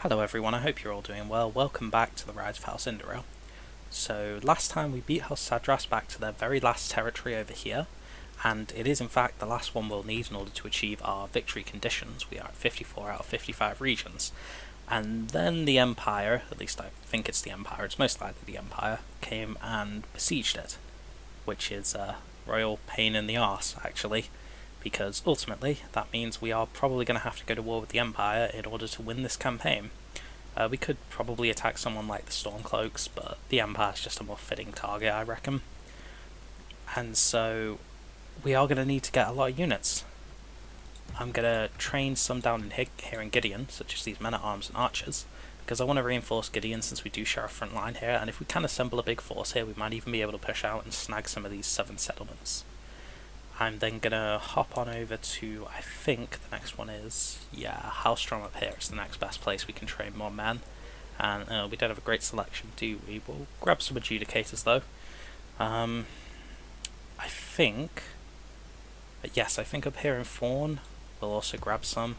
Hello everyone, I hope you're all doing well. Welcome back to the Rise of House Indoril. So last time we beat House Sadras back to their very last territory over here, and it is in fact the last one we'll need in order to achieve our victory conditions. We are at 54 out of 55 regions. And then the Empire, at least I think it's the Empire, it's most likely the Empire, came and besieged it. Which is a royal pain in the arse, actually. Because ultimately, that means we are probably going to have to go to war with the Empire in order to win this campaign. We could probably attack someone like the Stormcloaks, but the Empire's just a more fitting target, I reckon. And so, we are going to need to get a lot of units. I'm going to train some down in here in Gideon, such as these men-at-arms and archers, because I want to reinforce Gideon since we do share a front line here, and if we can assemble a big force here, we might even be able to push out and snag some of these southern settlements. I'm then going to hop on over to, I think the next one is, House up here. It's the next best place we can train more men. And we don't have a great selection, do we? We'll grab some adjudicators though. I think, yes, I think up here in Fawn, we'll also grab some.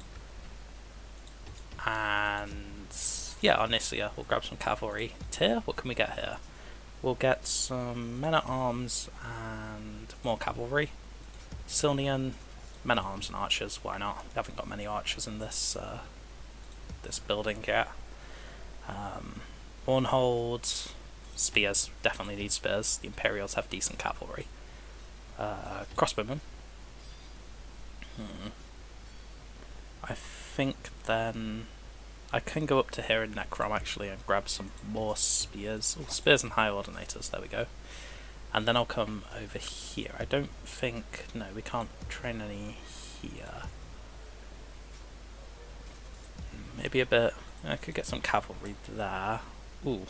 And, yeah, on Nisia, we'll grab some cavalry. Tyr, what can we get here? We'll get some men-at-arms and more cavalry. Silnian, men-at-arms and archers, why not? We haven't got many archers in this this building yet. Ornhold, spears, definitely need spears. The Imperials have decent cavalry. Crossbowmen. I think then I can go up to here in Necrom actually and grab some more spears. Oh, spears and high ordinators, there we go. And then I'll come over here. I don't think... no, we can't train any here. Maybe a bit... I could get some cavalry there. Ooh.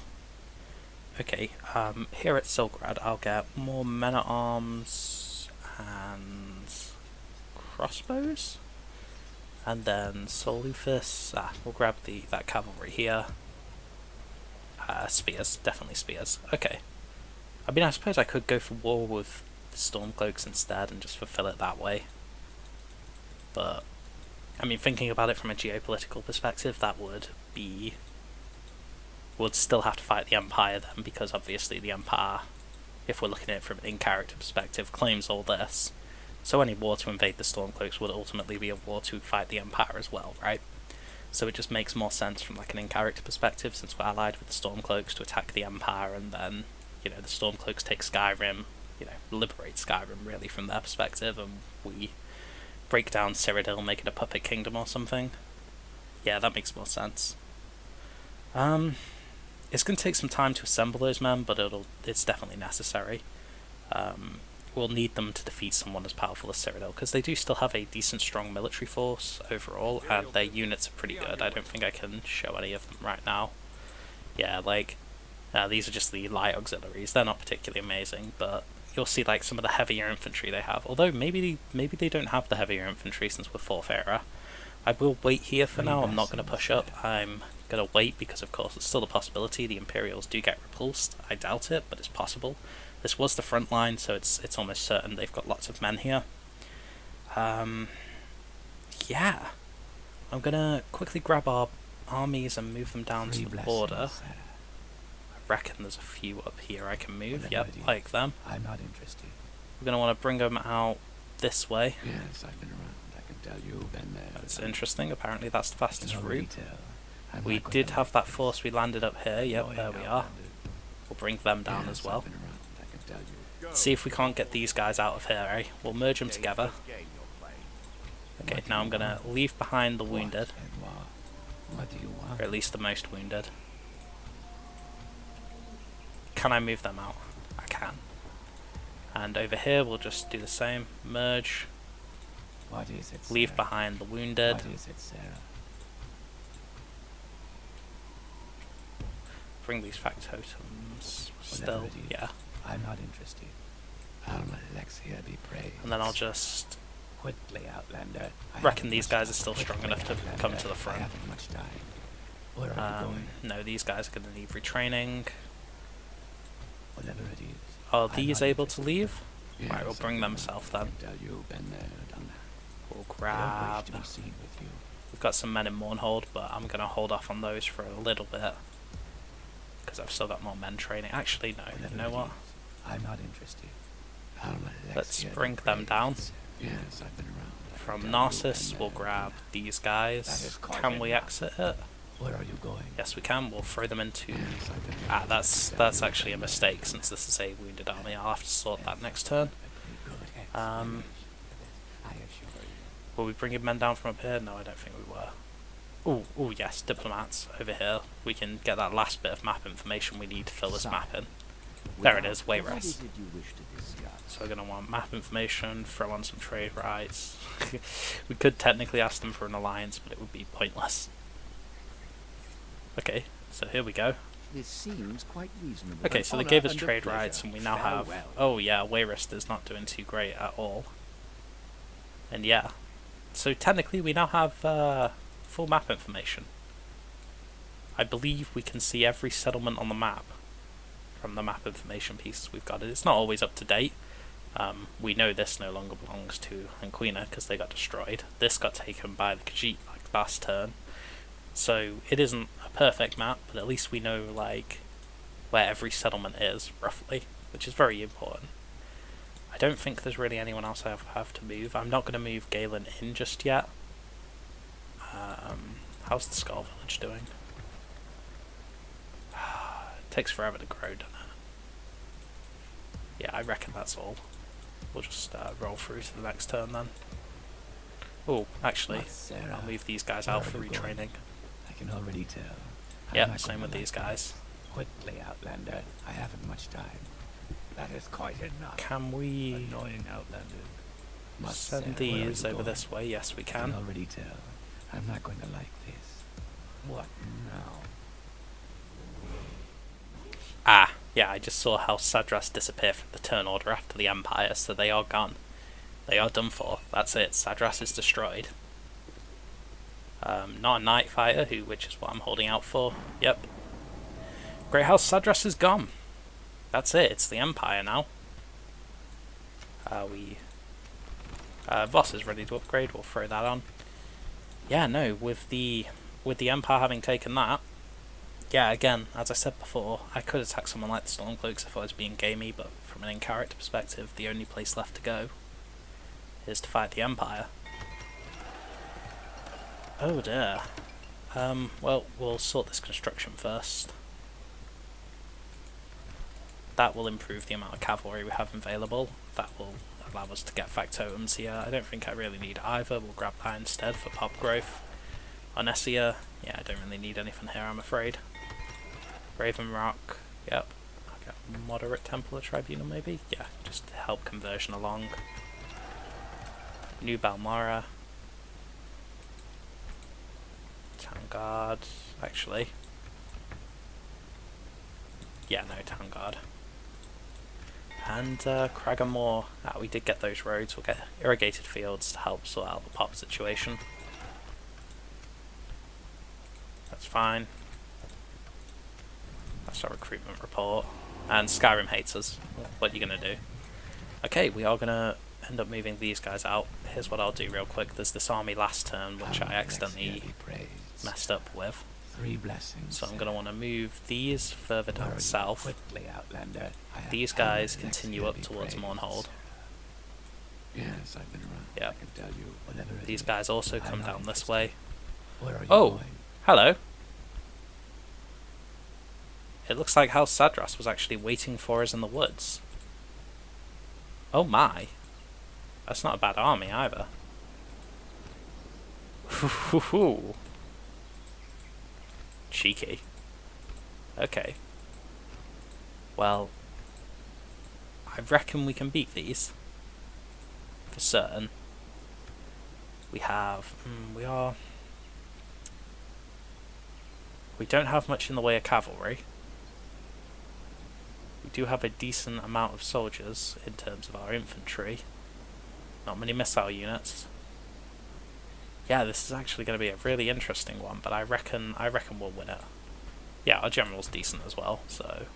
Okay, here at Silgrad I'll get more men-at-arms and crossbows. And then Solufus. We'll grab that cavalry here. Spears, definitely spears. Okay. I mean, I suppose I could go for war with the Stormcloaks instead and just fulfill it that way. But, I mean, thinking about it from a geopolitical perspective, that would be... would still have to fight the Empire then, because obviously the Empire, if we're looking at it from an in-character perspective, claims all this. So any war to invade the Stormcloaks would ultimately be a war to fight the Empire as well, right? So it just makes more sense from like an in-character perspective, since we're allied with the Stormcloaks, to attack the Empire and then... you know, the Stormcloaks take Skyrim, you know, liberate Skyrim really from their perspective, and we break down Cyrodiil, make it a puppet kingdom or something. Yeah, that makes more sense. It's going to take some time to assemble those men, but it's definitely necessary. We'll need them to defeat someone as powerful as Cyrodiil, because they do still have a decent strong military force overall, and their units are pretty good. I don't think I can show any of them right now. Yeah, like... these are just the light auxiliaries. They're not particularly amazing, but you'll see like some of the heavier infantry they have. Although maybe they don't have the heavier infantry since we're 4th era. I will wait here for now. I'm not going to push up. I'm going to wait because, of course, it's still a possibility. The Imperials do get repulsed. I doubt it, but it's possible. This was the front line, so it's almost certain they've got lots of men here. Yeah. I'm going to quickly grab our armies and move them down to the border. Reckon there's a few up here I can move. Yep, like them. I'm not interested. We're going to want to bring them out this way. Yes, I've been around. I can tell you've been there. That's interesting. Apparently that's the fastest route. We did have that force we landed up here. Yep, there we are. We'll bring them down as well. See if we can't get these guys out of here, eh? We'll merge them together. Okay, now I'm going to leave behind the wounded. What do you want? Or at least the most wounded. Can I move them out? I can. And over here we'll just do the same. Merge. What is it, leave Sarah? behind the wounded. What is it, Sarah? Bring these factotums still. Yeah. I'm not interested. Alexia be praised. And then I'll just quickly, Outlander. reckon these guys are still strong enough to come to the front. I haven't much time. Where are you going? No, these guys are going to need retraining. Whatever it is. Are these able to leave? Yes, right, we'll bring them south then. Tell you've been there, done that. We'll I don't grab wish to be seen with you. We've got some men in Mournhold, but I'm going to hold off on those for a little bit. Because I've still got more men training. Actually, no, you know what? I'm not interested. Let's bring them down. Yes, I've been around. From Narcissus, we'll grab these guys. Can we exit it? Where are you going? Yes, we can. We'll throw them into... Yes, I've been Ah, that's actually a mistake, since this is a wounded army. I'll have to sort that next turn. Were we bringing men down from up here? No, I don't think we were. Oh yes, diplomats over here. We can get that last bit of map information we need to fill this map in. There it is, Wayrest. So we're going to want map information, throw on some trade rights. We could technically ask them for an alliance, but it would be pointless. Okay, so here we go. This seems quite reasonable. Okay, so they gave us trade rights, and we now have... Oh yeah, Wayrest is not doing too great at all. And yeah, so technically we now have full map information. I believe we can see every settlement on the map from the map information pieces we've got. It's not always up to date. We know this no longer belongs to Anquina because they got destroyed. This got taken by the Khajiit like last turn. So it isn't a perfect map, but at least we know like where every settlement is, roughly, which is very important. I don't think there's really anyone else I have to move. I'm not going to move Galyn in just yet. How's the Skull Village doing? It takes forever to grow, doesn't it? Yeah, I reckon that's all. We'll just roll through to the next turn then. Oh, actually, I'll move these guys out for retraining. I can already tell. Yeah, same with these guys. Quickly, Outlander. I haven't much time. That is quite enough. Can we Annoying Outlander. send these over this way? Yes, we I can can. already tell. I'm not going to like this. What now? Ah, yeah, I just saw House Sadras disappear from the turn order after the Empire, so they are gone. They are done for. That's it. Sadras is destroyed. Not a Night Fighter, which is what I'm holding out for. Yep. Great House Sadras is gone. That's it. It's the Empire now. Voss is ready to upgrade. We'll throw that on. Yeah, no. With the Empire having taken that. Yeah, again, as I said before, I could attack someone like the Stormcloaks if I was being gamey, but from an in-character perspective, the only place left to go is to fight the Empire. Oh dear. Well, we'll sort this construction first. That will improve the amount of cavalry we have available. That will allow us to get factotums here. I don't think I really need either. We'll grab that instead for pop growth. On Essia, yeah, I don't really need anything here, I'm afraid. Raven Rock, yep. I'll get moderate Templar Tribunal maybe? Yeah, just to help conversion along. New Balmora. Town Guard, actually. Yeah, no, Town Guard. And Craggamore, we did get those roads. We'll get irrigated fields to help sort out the pop situation. That's fine. That's our recruitment report. And Skyrim hates us. What are you going to do? Okay, we are going to end up moving these guys out. Here's what I'll do real quick. There's this army last turn which I accidentally messed up with. 3 blessings. So I'm going to want to move these further down south. Quickly, Outlander. These guys continue up towards Mournhold. Yes, I've been around. Yep. I can tell you whatever it These is. guys also come down this way. Where are you Oh! going? Hello! It looks like House Sadras was actually waiting for us in the woods. Oh my! That's not a bad army either. Hoo-hoo-hoo! Cheeky. Okay. Well, I reckon we can beat these. For certain. We have... we don't have much in the way of cavalry. We do have a decent amount of soldiers in terms of our infantry. Not many missile units. Yeah, this is actually going to be a really interesting one, but I reckon we'll win it. Yeah, our general's decent as well, so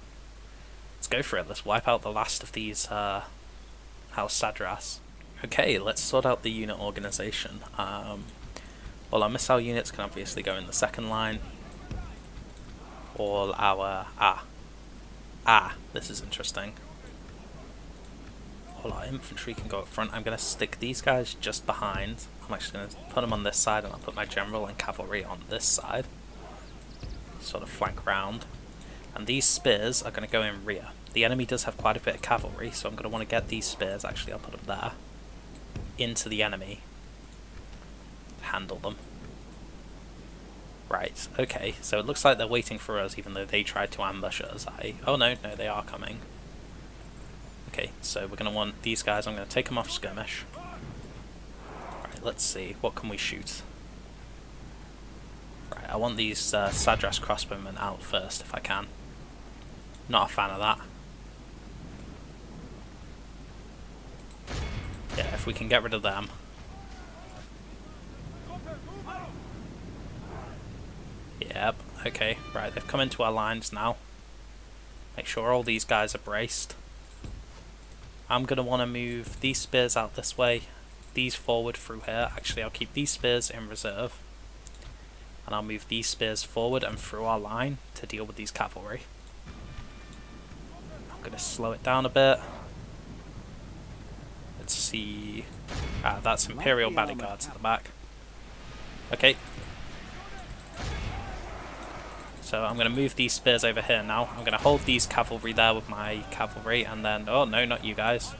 let's go for it. Let's wipe out the last of these House Sadras. Okay, let's sort out the unit organisation. All our missile units can obviously go in the second line. All our... this is interesting. All our infantry can go up front. I'm going to stick these guys just behind. I'm actually going to put them on this side, and I'll put my general and cavalry on this side. Sort of flank round. And these spears are going to go in rear. The enemy does have quite a bit of cavalry, so I'm going to want to get these spears, actually I'll put them there, into the enemy. Handle them. Right, okay, so it looks like they're waiting for us even though they tried to ambush us. Oh no, they are coming. Okay, so we're going to want these guys, I'm going to take them off skirmish. Right, let's see, what can we shoot? Right, I want these Sadras crossbowmen out first if I can. Not a fan of that. Yeah, if we can get rid of them. Yep, okay, right, they've come into our lines now. Make sure all these guys are braced. I'm going to want to move these spears out this way, these forward through here. Actually, I'll keep these spears in reserve. And I'll move these spears forward and through our line to deal with these cavalry. I'm going to slow it down a bit. Let's see... that's Imperial bodyguards at the back. Okay. So I'm going to move these spears over here now. I'm going to hold these cavalry there with my cavalry, and then... Oh, no, not you guys.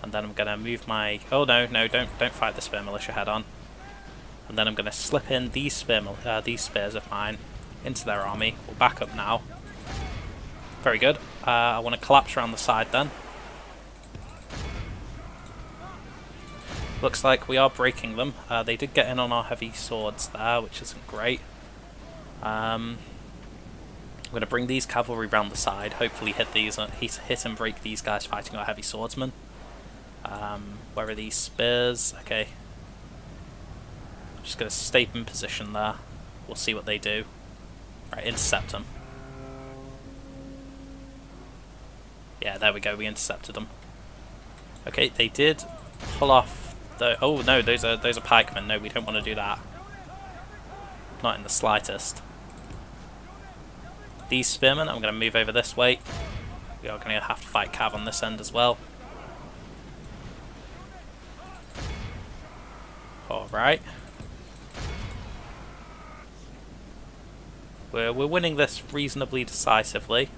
And then I'm going to move my... Oh, no, don't fight the spear militia head on. And then I'm going to slip in these spears of mine into their army. We'll back up now. Very good. I want to collapse around the side then. Looks like we are breaking them. They did get in on our heavy swords there, which isn't great. I'm going to bring these cavalry round the side. Hopefully hit and break these guys fighting our heavy swordsmen. Where are these spears? Okay. I'm just going to stay in position there. We'll see what they do. Right, intercept them. Yeah, there we go, we intercepted them. Okay, they did pull off the... Oh no, those are pikemen. No, we don't want to do that. Not in the slightest. These spearmen, I'm going to move over this way. We are going to have to fight cav on this end as well. Alright. We're winning this reasonably decisively.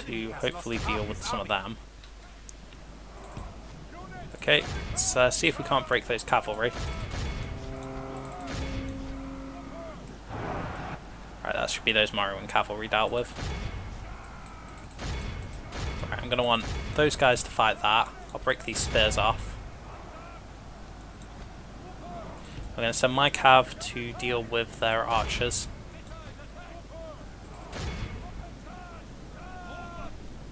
To hopefully deal with some of them. Okay, let's see if we can't break those cavalry. Right, that should be those Morrowind cavalry dealt with. Right, I'm going to want those guys to fight that. I'll break these spears off. I'm going to send my cav to deal with their archers.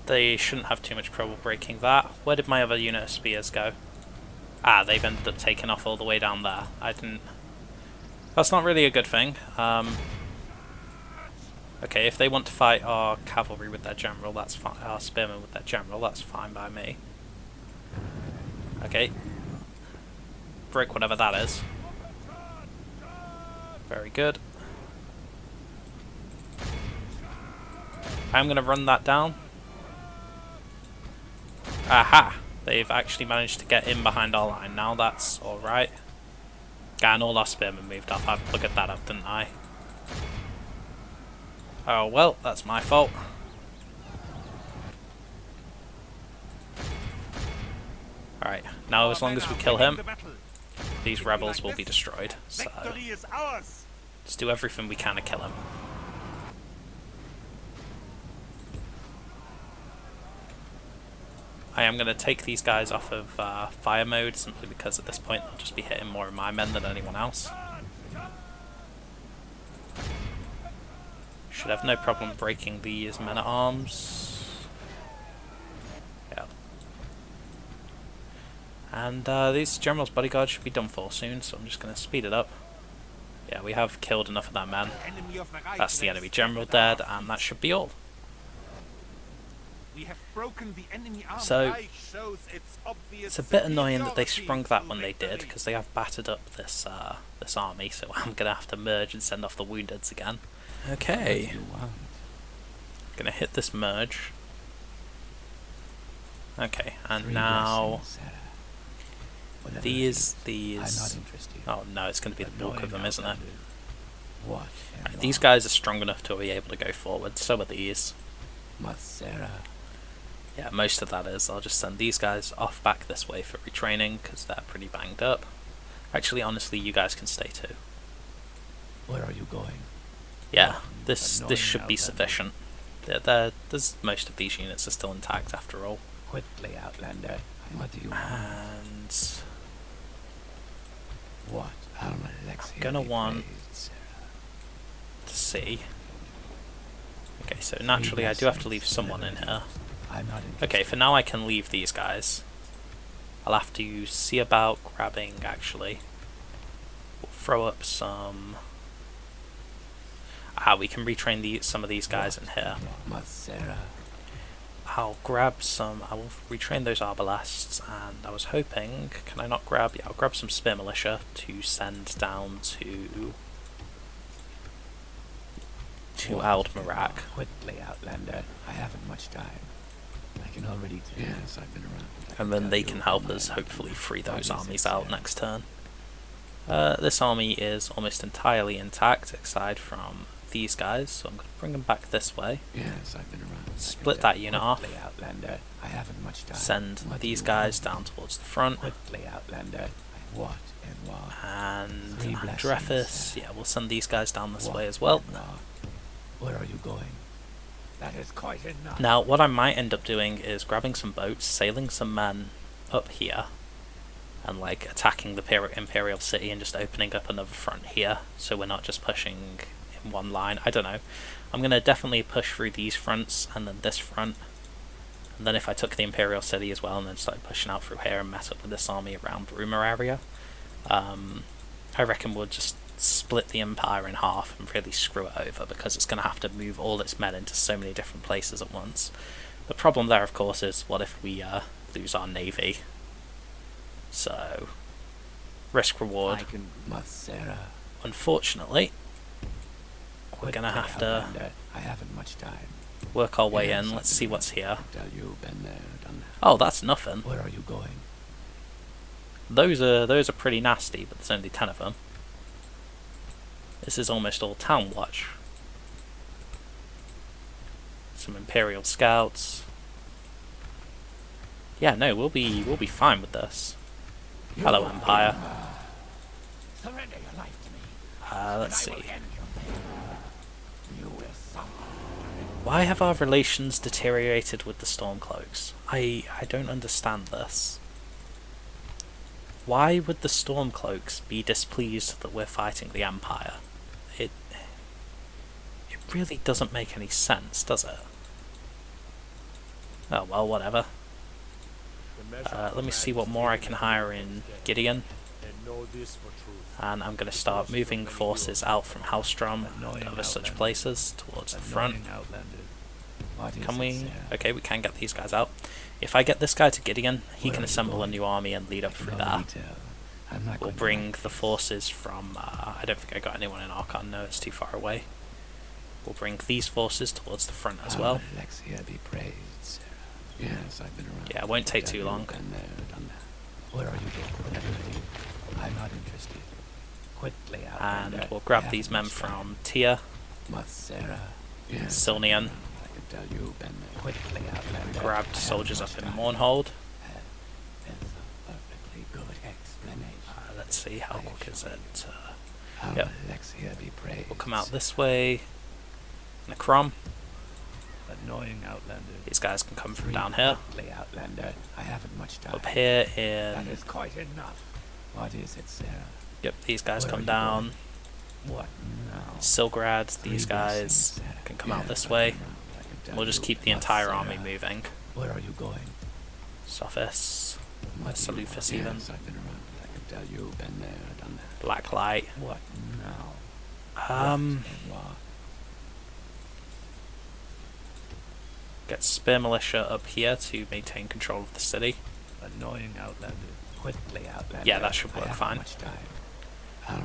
They shouldn't have too much trouble breaking that. Where did my other unit of spears go? Ah, they've ended up taking off all the way down there. I didn't... That's not really a good thing. Okay, if they want to fight our cavalry with their general, that's fine. Our spearmen with their general, that's fine by me. Okay. Break whatever that is. Very good. I'm going to run that down. Aha! They've actually managed to get in behind our line. Now that's alright. And all our spearmen moved off. I plugged that up, didn't I? Oh well, that's my fault. Alright, now as long as we kill him, these rebels will be destroyed. So, let's do everything we can to kill him. I am going to take these guys off of fire mode, simply because at this point they'll just be hitting more of my men than anyone else. Should have no problem breaking these men-at-arms. Yeah. And these general's bodyguards should be done for soon, so I'm just going to speed it up. Yeah, we have killed enough of their men. That's the enemy general dead, and that should be all. We have broken the enemy army. So Shows its obvious it's a bit annoying that they superiority sprung that through when they did, victory. because they have battered up this this army, so I'm gonna have to merge and send off the woundeds again. Okay, You want? gonna hit this merge. Okay, and 3 now blessings, Sarah. Whatever it these is, I'm not interested. oh no, it's gonna be the bulk of them, isn't it? What? and Right, these why? guys are strong enough to be able to go forward, so are these. But Sarah, Yeah, most of that is. I'll just send these guys off back this way for retraining, because they're pretty banged up. Actually, honestly, you guys can stay too. where are you going? Yeah, What this annoying should be outlander. sufficient. There's most of these units are still intact after all. Quickly, Outlander. What do you want? And What? Alexia gonna be want- praised, Sarah. to see. Okay, so naturally I do have to leave someone in here. I'm not interested. Okay, for now I can leave these guys. I'll have to see about grabbing, actually. We'll throw up some... we can retrain some of these guys in here. But Sarah, I'll grab some... I will retrain those arbalests, and I was hoping... Can I not grab... Yeah, I'll grab some spear militia to send down to Aldmarak. quickly, Outlander. I haven't much time. I can already tell. Yes, I've been around. And then they can help us hopefully free those armies out next turn. This army is almost entirely intact, aside from these guys, so I'm going to bring them back this way. Yes, I've been around. Split that unit off. Quickly, Outlander. I haven't much time. Send What these do you guys want? down towards the front. Quickly, Outlander. What and why? And 3 blessings, Dreyfus, yeah, we'll send these guys down this What way as well. and why? Where are you going? That is quite enough. Now, what I might end up doing is grabbing some boats, sailing some men up here, and like attacking the Imperial City and just opening up another front here, so we're not just pushing in one line. I don't know. I'm going to definitely push through these fronts and then this front. And then if I took the Imperial City as well and then started pushing out through here and met up with this army around the rumour area, I reckon we'll just split the Empire in half and really screw it over, because it's going to have to move all its men into so many different places at once. The problem there, of course, is what if we lose our navy? So, risk reward. But Sarah, Unfortunately, we're going to quickly, have to Outlander. I haven't much time. work our way Yes, in. I've Let's been see around. what's here. Tell you, been there, done that. Oh, that's nothing. Where are you going? Those are pretty nasty, but there's only 10 of them. This is almost all town watch. Some Imperial scouts. Yeah, no, we'll be fine with this. Hello, Empire. Surrender your life to me. Let's and I will see. end your pain. You will suffer. Why have our relations deteriorated with the Stormcloaks? I don't understand this. Why would the Stormcloaks be displeased that we're fighting the Empire? It really doesn't make any sense, does it? Oh well, whatever. Let me see what more I can hire in Gideon. And I'm going to start moving forces out from Haustrom and other such places towards the front. Annoying Outlander. What is Can it, we? Sarah? Okay, we can get these guys out. If I get this guy to Gideon, he Where can are you assemble a going? new army and lead up I can through already there. tell. I'm not We'll going to bring like the this. forces from... I don't think I got anyone in Archon, no, it's too far away. We'll bring these forces towards the front as well. Alexia be praised, Sarah. Yes, I've been around. Yeah, it won't take Tell too you, long. been there, done that. Where are you going? Whatever it is, I'm not interested. Quickly, Outlander. And we'll I grab haven't these men much time. from Tia, But Sarah. Yes, Silnian, I can tell you, been there. Quickly, Outlander. grabbed I haven't soldiers much up in time. Mournhold. That's a perfectly good explanation. Let's see, how quick is it? How Yep. Alexia be praised. We'll come out this way. Necrom. Annoying Outlander. These guys can come from down here. Quickly, Outlander. I haven't much time. Up here That in... is quite enough. What is it, Sarah? Yep, these guys Where are come you down. What now? Silgrad, these Three guys blessings, Sarah. can come out Yes, this I've way. been around. I can tell We'll just you. keep the But entire army Sarah, moving. Where are you going? Sophis, What do you Salufus want? even. Yes, I've been around. I can tell you, been there, done that. Blacklight. What now? What and why? Get Spear Militia up here to maintain control of the city. Annoying Outlander. Quickly, Outlander. Yeah, that should I work haven't fine. much time.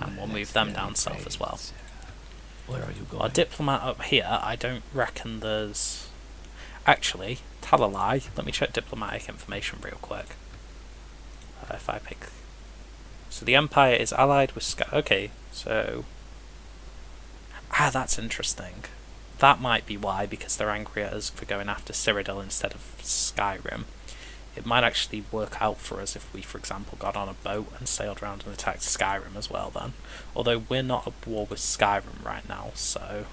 And we'll move them down south as well. Where are you going? Our diplomat up here, I don't reckon there's... Actually, tell a lie. Let me check diplomatic information real quick. If I pick... So the Empire is allied with Sky... Okay, so... Ah, that's interesting. That might be why, because they're angry at us for going after Cyrodiil instead of Skyrim. It might actually work out for us if we, for example, got on a boat and sailed around and attacked Skyrim as well then. Although we're not at war with Skyrim right now, so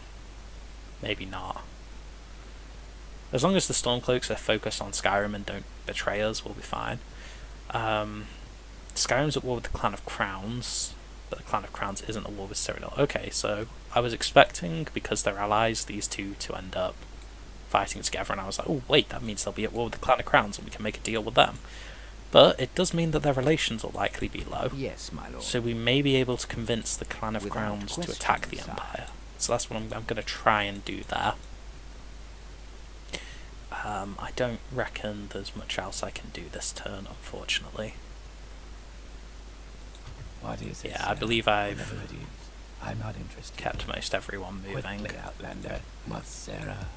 maybe not. As long as the Stormcloaks are focused on Skyrim and don't betray us, we'll be fine. Skyrim's at war with the Clan of Crowns, but the Clan of Crowns isn't at war with Cyrodiil. Okay, so I was expecting, because they're allies, these two to end up fighting together, and I was like, oh wait, that means they'll be at war with the Clan of Crowns and we can make a deal with them. But it does mean that their relations will likely be low. Yes, my lord. So we may be able to convince the Clan of Without Crowns to question, attack the sire. Empire. So that's what I'm going to try and do there. I don't reckon there's much else I can do this turn, unfortunately. What is it, Yeah, sir? I believe I've Whatever it is, I'm not interested. kept most everyone moving. Quickly, Outlander. Sarah.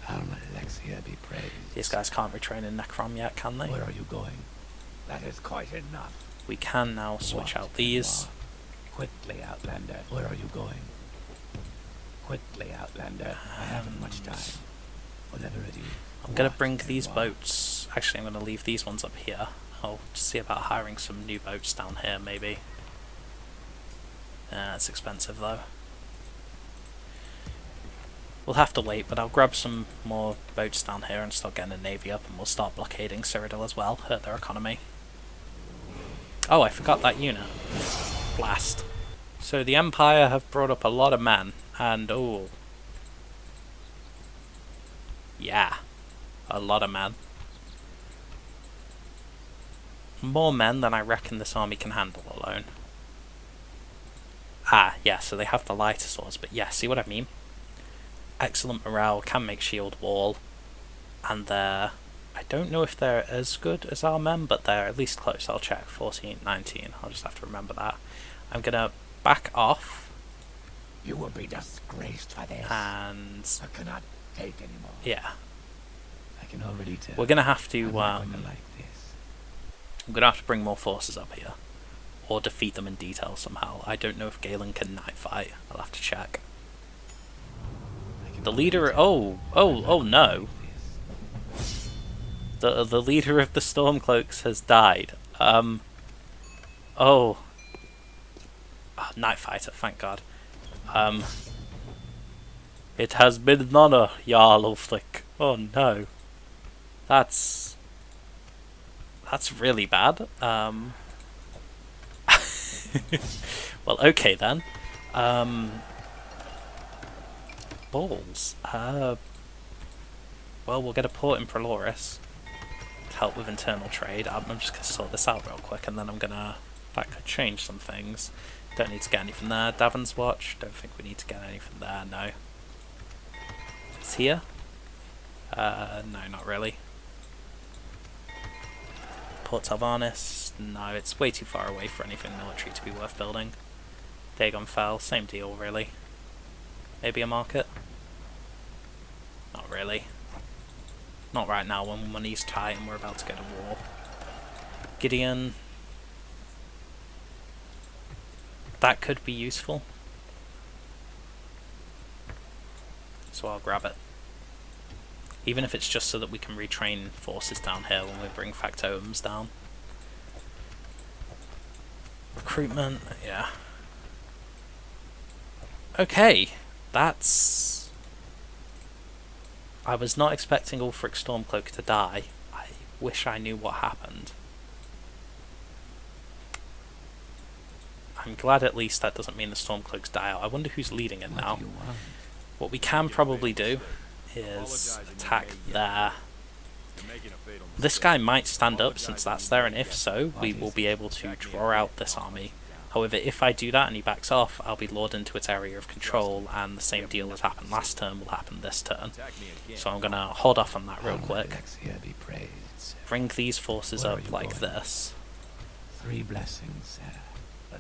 Alexia be praised. These guys can't retrain in Necrom yet, can they? Where are you going? That is quite enough. We can now switch out these. Quickly, Outlander. Where are you going? Quickly, Outlander. I haven't much time. Whatever it is. I'm going to What bring and these why? boats. Actually, I'm going to leave these ones up here. I'll see about hiring some new boats down here, maybe. It's expensive, though. We'll have to wait, but I'll grab some more boats down here and start getting a navy up, and we'll start blockading Cyrodiil as well, hurt their economy. Oh, I forgot that unit. Blast. So the Empire have brought up a lot of men, and oh... Yeah, a lot of men. More men than I reckon this army can handle alone. Ah, yeah, so they have the lighter swords, but yeah, see what I mean? Excellent morale, can make shield wall, and they're... I don't know if they're as good as our men, but they're at least close. I'll check. 14, 19, I'll just have to remember that. I'm gonna back off. You will be disgraced for this. And... I cannot take anymore. yeah. I can already tell. We're gonna have to, I'm not going to like this. I'm gonna have to bring more forces up here. Or defeat them in detail somehow. I don't know if Galyn can night fight. I'll have to check. The leader... Oh no. The leader of the Stormcloaks has died. Oh, Night Fighter, thank God. It has been an honor, Jarl Ulfric. Oh no. That's really bad. Well, okay then. Balls. Well, we'll get a port in Proloris to help with internal trade. I'm just going to sort this out real quick, and then I'm going to... That could change some things. Don't need to get anything there. Davon's Watch. Don't think we need to get anything there, no. It's here? No, not really. Port Talvarnis. No, it's way too far away for anything military to be worth building. Dagon Fell. Same deal, really. Maybe a market? Not really. Not right now when money's tight and we're about to go to war. Gideon. That could be useful. So I'll grab it. Even if it's just so that we can retrain forces down here when we bring factotums down. Recruitment, yeah. Okay, that's... I was not expecting Ulfric Stormcloak to die. I wish I knew what happened. I'm glad at least that doesn't mean the Stormcloaks die out. I wonder who's leading it now. What we can probably do is attack there. This guy might stand up since that's there, and if so, we will be able to draw out this army However, if I do that and he backs off, I'll be lured into its area of control, and the same deal as happened last turn will happen this turn. So I'm going to hold off on that real quick. Be praised. Bring these forces Where are up you like going? this. 3 blessings,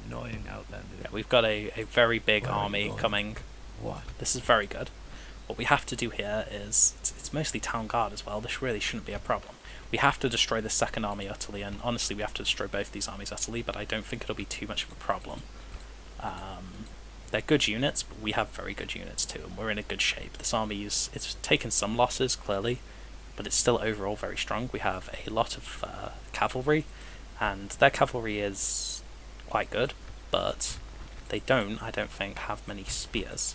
annoying outlanders. Yeah, we've got a very big Where are you army going? coming. What? This is very good. What we have to do here is, it's mostly town guard as well, this really shouldn't be a problem. We have to destroy the second army utterly, and honestly we have to destroy both these armies utterly, but I don't think it'll be too much of a problem. They're good units, but we have very good units too, and we're in a good shape. This army it's taken some losses, clearly, but it's still overall very strong. We have a lot of cavalry, and their cavalry is quite good, but they don't, I don't think, have many spears.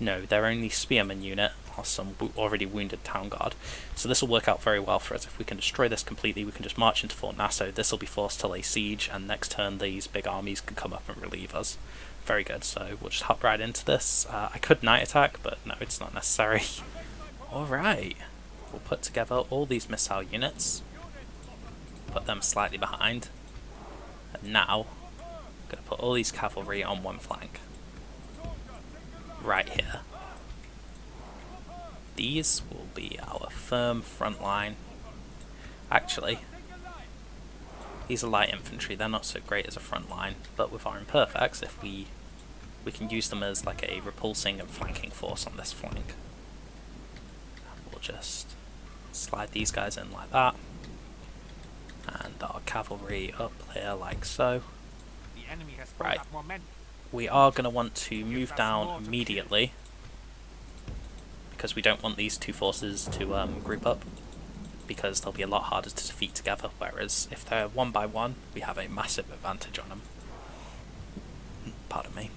No, their only spearman unit are some already wounded town guard. So this will work out very well for us. If we can destroy this completely, we can just march into Fort Naso. This will be forced to lay siege, and next turn these big armies can come up and relieve us. Very good, so we'll just hop right into this. I could night attack, but no, it's not necessary. Alright, we'll put together all these missile units, put them slightly behind, and now I'm going to put all these cavalry on one flank. Right here. These will be our firm front line. Actually, these are light infantry, they're not so great as a front line, but with our imperfects, if we can use them as like a repulsing and flanking force on this flank. And we'll just slide these guys in like that, and our cavalry up there like so. The enemy has Right. up more men. We are going to want to move down immediately, because we don't want these two forces to group up, because they'll be a lot harder to defeat together, whereas if they're one by one, we have a massive advantage on them. Pardon me.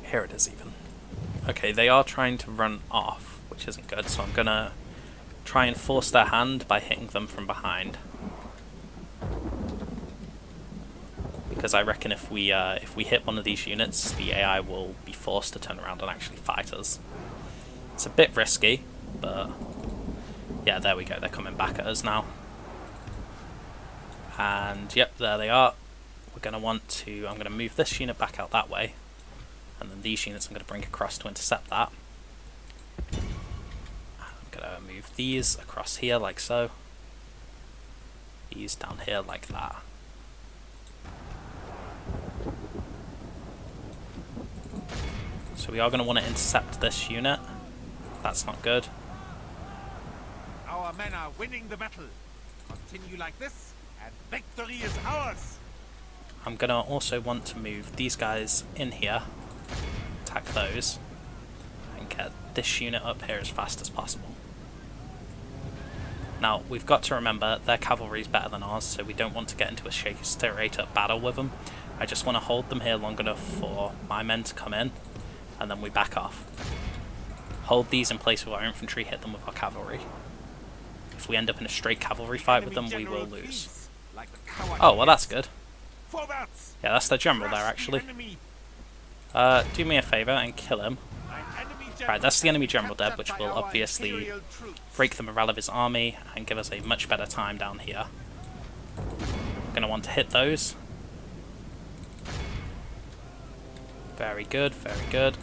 Here it is even. Okay, they are trying to run off, which isn't good, so I'm going to try and force their hand by hitting them from behind. Because I reckon if we hit one of these units, the AI will be forced to turn around and actually fight us. It's a bit risky, but yeah, there we go. They're coming back at us now. And yep, there they are. We're going to want to, I'm going to move this unit back out that way, and then these units I'm going to bring across to intercept that. I'm going to move these across here like so. These down here like that. So we are going to want to intercept this unit. That's not good. Our men are winning the battle. Continue like this, and victory is ours. I'm going to also want to move these guys in here, attack those, and get this unit up here as fast as possible. Now, we've got to remember their cavalry is better than ours, so we don't want to get into a straight up battle with them. I just want to hold them here long enough for my men to come in, and then we back off. Hold these in place with our infantry, hit them with our cavalry. If we end up in a straight cavalry fight with them, we will lose. Oh, well that's good. Yeah, that's the general there actually. Do me a favour and kill him. Right, that's the enemy general dead, which will obviously break the morale of his army and give us a much better time down here. We're going to want to hit those. Very good, very good.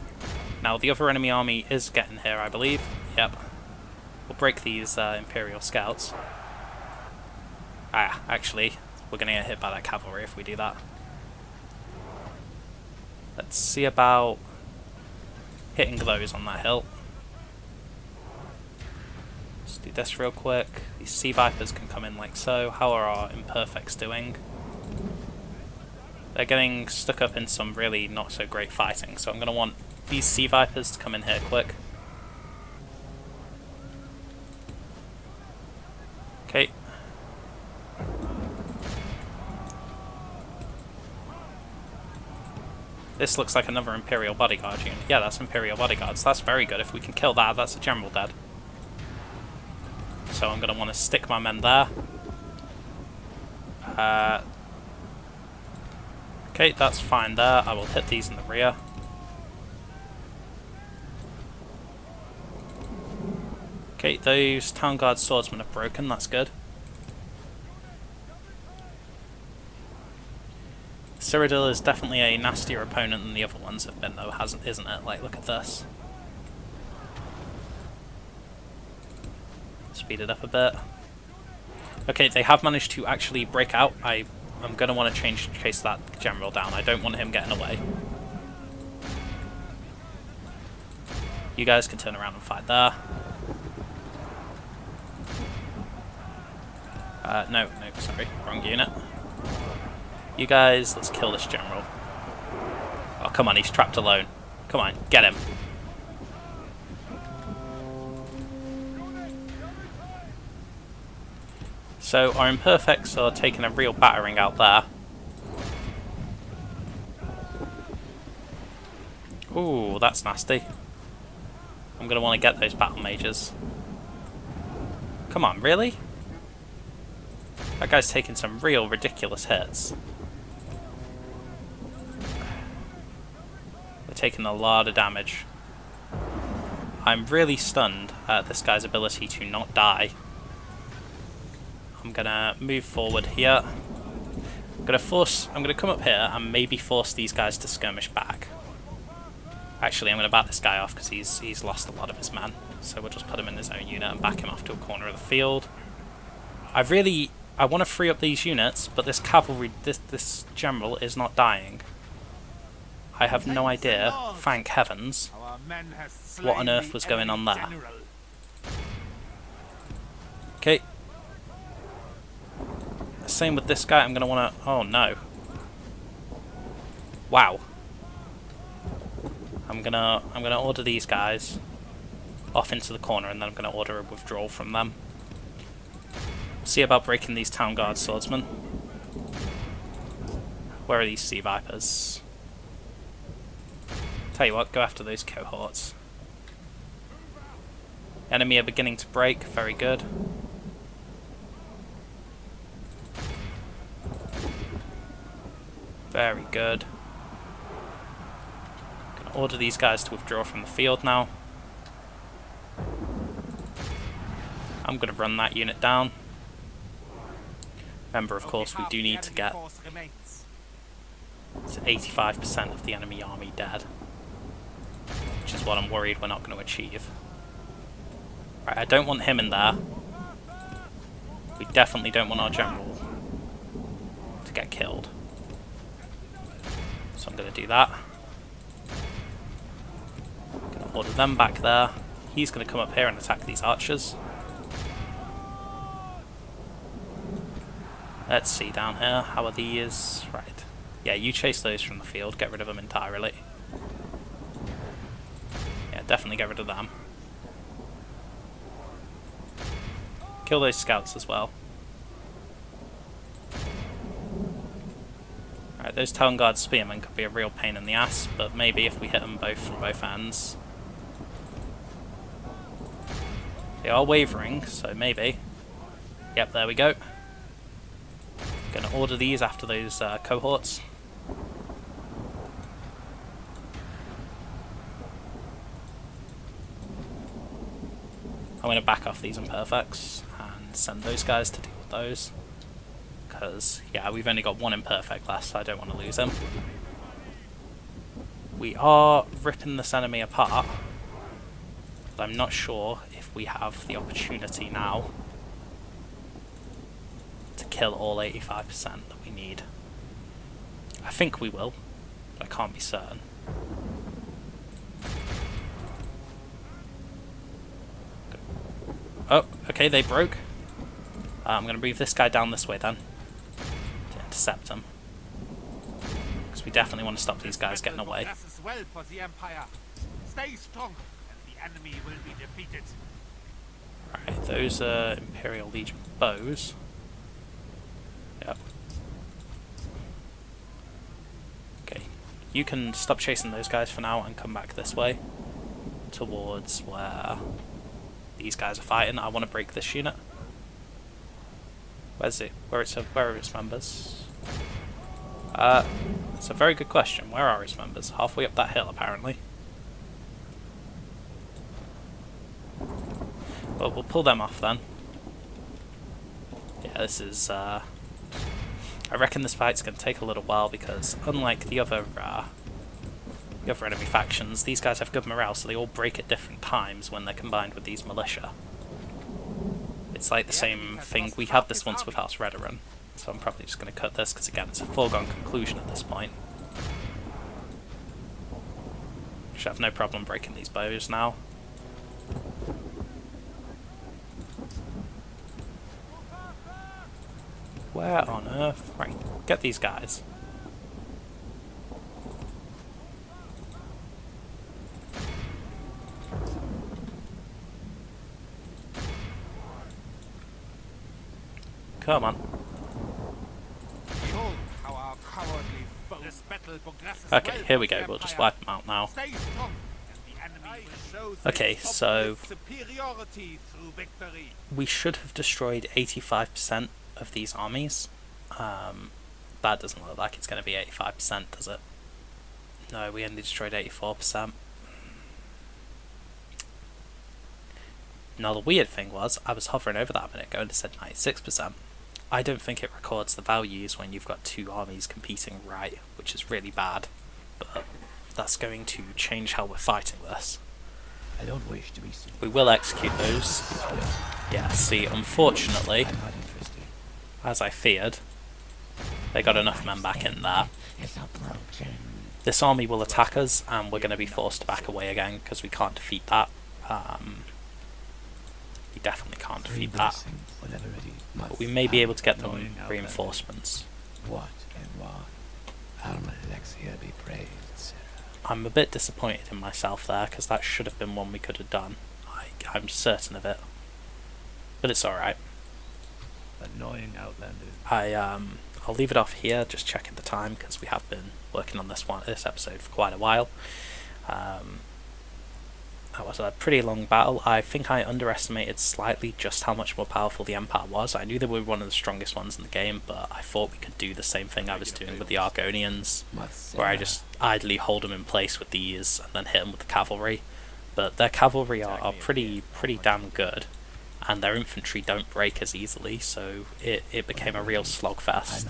Now the other enemy army is getting here, I believe. Yep. We'll break these Imperial scouts. Ah, actually, we're going to get hit by that cavalry if we do that. Let's see about hitting those on that hill. Let's do this real quick. These Sea Vipers can come in like so. How are our imperfects doing? They're getting stuck up in some really not so great fighting, so I'm going to want these Sea Vipers to come in here quick. Okay. This looks like another Imperial Bodyguard unit. Yeah, that's Imperial Bodyguards. That's very good. If we can kill that, that's a general dead. So I'm going to want to stick my men there. Okay, that's fine there. I will hit these in the rear. Okay, those Town Guard swordsmen have broken. That's good. Cyrodiil is definitely a nastier opponent than the other ones have been, though, isn't it? Like, look at this. Speed it up a bit. Okay, they have managed to actually break out. I'm going to want to chase that general down. I don't want him getting away. You guys can turn around and fight there. No, sorry. Wrong unit. You guys, let's kill this general. Oh, come on, he's trapped alone. Come on, get him. So our imperfects are taking a real battering out there. Ooh, that's nasty. I'm going to want to get those battle mages. Come on, really? That guy's taking some real ridiculous hits. We're taking a lot of damage. I'm really stunned at this guy's ability to not die. I'm gonna move forward here. I'm gonna come up here and maybe force these guys to skirmish back. Actually, I'm gonna back this guy off because he's lost a lot of his men. So we'll just put him in his own unit and back him off to a corner of the field. I want to free up these units, but this cavalry, this general is not dying. I have no idea, thank heavens, what on earth was going on there. Okay. Same with this guy, I'm going to want to... Oh no. Wow. I'm gonna order these guys off into the corner, and then I'm going to order a withdrawal from them. See about breaking these town guard swordsmen. Where are these sea vipers? Tell you what, go after those cohorts. Enemy are beginning to break, very good. Very good. Gonna order these guys to withdraw from the field now. I'm gonna run that unit down. Remember, of course, we do need to get to 85% of the enemy army dead, which is what I'm worried we're not going to achieve. Right, I don't want him in there. We definitely don't want our general to get killed. So I'm going to do that. I'm going to order them back there. He's going to come up here and attack these archers. Let's see down here, how are these? Right. Yeah, you chase those from the field, get rid of them entirely. Yeah, definitely get rid of them. Kill those scouts as well. Right, those town guard spearmen could be a real pain in the ass, but maybe if we hit them both from both ends. They are wavering, so maybe. Yep, there we go. Gonna order these after those cohorts. I'm gonna back off these imperfects and send those guys to deal with those. Because, yeah, we've only got one imperfect left, so I don't want to lose him. We are ripping this enemy apart, but I'm not sure if we have the opportunity now to kill all 85% that we need. I think we will, but I can't be certain. Oh, okay, they broke. I'm going to move this guy down this way then, to intercept him. Because we definitely want to stop these guys getting away. Well for the Empire. Stay strong, and the enemy will be defeated. Right, those are Imperial Legion bows. Yep. Okay, you can stop chasing those guys for now and come back this way towards where these guys are fighting. I want to break this unit. Where's it? Where are its members? It's a very good question. Where are its members? Halfway up that hill, apparently. Well, we'll pull them off then. Yeah, this is I reckon this fight's going to take a little while because, unlike the other enemy factions, these guys have good morale, so they all break at different times when they're combined with these militia. It's like the same thing. We had this once with House Redderin, so I'm probably just going to cut this because, again, it's a foregone conclusion at this point. Should have no problem breaking these bows now. Where on earth? Right, get these guys. Come on. Behold how our cowardly foe. This battle progresses Okay, well here we for the go. We'll just Empire. wipe them out now. Stay strong, and the enemy will show Okay, signs of so superiority through victory. we should have destroyed 85% of these armies. That doesn't look like it's going to be 85%, does it? No, we only destroyed 84%. Now the weird thing was, I was hovering over that a minute ago and it said 96%. I don't think it records the values when you've got two armies competing right, which is really bad. But that's going to change how we're fighting this. I don't wish to be seen. We will execute those. Yeah, see, unfortunately, I'm not interested. as I feared, they got enough men back in there. It's approaching. This army will attack us, and we're going to be forced to back away again, because we can't defeat that. We definitely can't defeat that. But we may be able to get them reinforcements. What and what? Alexia be praised, Sarah. I'm a bit disappointed in myself there, because that should have been one we could have done. I'm certain of it. But it's alright. Annoying outlanders. I'll leave it off here, just checking the time, because we have been working on this episode for quite a while. That was a pretty long battle. I think I underestimated slightly just how much more powerful the Empire was. I knew they were one of the strongest ones in the game, but I thought we could do the same thing I was doing with the Argonians, where I just idly hold them in place with these and then hit them with the cavalry. But their cavalry are pretty damn good, and their infantry don't break as easily, so it became a real slogfest.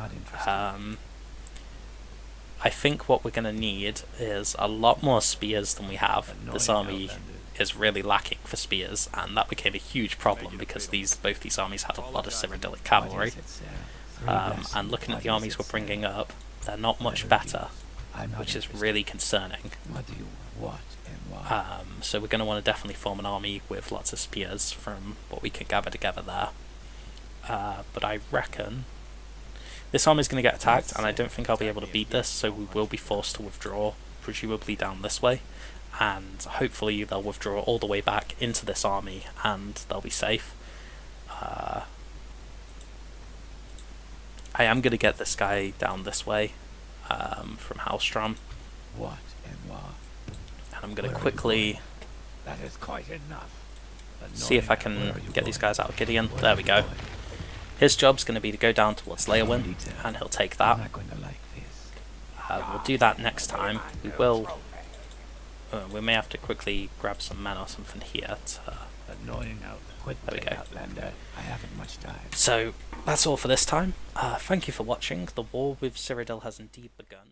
I think what we're going to need is a lot more spears than we have. This army is really lacking for spears, and that became a huge problem because both these armies had a lot of Cyrodiilic cavalry. And looking at the armies we're bringing up, they're not much better, which is really concerning. What do you want and why? So we're going to want to definitely form an army with lots of spears from what we can gather together there. But I reckon this army is going to get attacked, and I don't think I'll be able to beat this, so we will be forced to withdraw, presumably down this way, and hopefully they'll withdraw all the way back into this army, and they'll be safe. I am going to get this guy down this way, from Halstrom. What and why? And I'm going to quickly That is quite enough. see if I can get these guys out of Gideon. There we go. His job's going to be to go down towards Leowyn, and he'll take that. I'm not going to like this. We'll do that next time. We may have to quickly grab some men or something here. Annoying There we go. outlander. I haven't much time. So that's all for this time. Thank you for watching. The war with Cyrodiil has indeed begun.